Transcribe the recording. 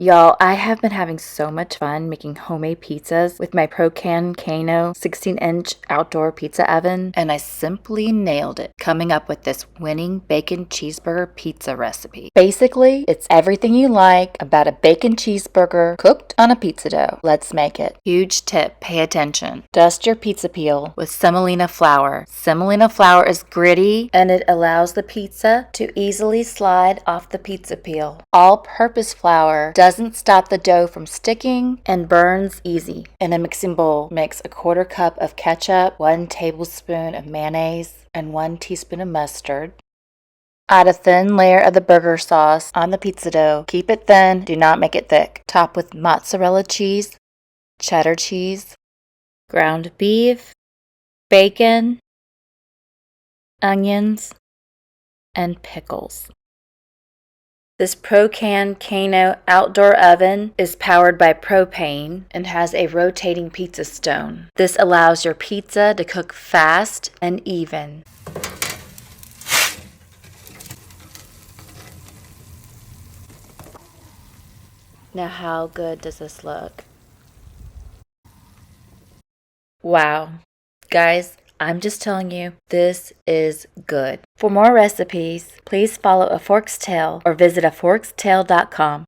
Y'all, I have been having so much fun making homemade pizzas with my Prokan Kano 16-inch outdoor pizza oven, and I simply nailed it, coming up with this winning bacon cheeseburger pizza recipe. Basically, it's everything you like about a bacon cheeseburger cooked on a pizza dough. Let's make it. Huge tip, pay attention. Dust your pizza peel with semolina flour. Semolina flour is gritty and it allows the pizza to easily slide off the pizza peel. All-purpose flour doesn't stop the dough from sticking and burns easy. In a mixing bowl, mix a 1/4 cup of ketchup, 1 tablespoon of mayonnaise, and 1 teaspoon of mustard. Add a thin layer of the burger sauce on the pizza dough. Keep it thin, do not make it thick. Top with mozzarella cheese, cheddar cheese, ground beef, bacon, onions, and pickles. This Prokan Kano outdoor oven is powered by propane and has a rotating pizza stone. This allows your pizza to cook fast and even. Now how good does this look? Wow. Guys, I'm just telling you, this is good. For more recipes, please follow A Fork's Tale or visit aforkstail.com.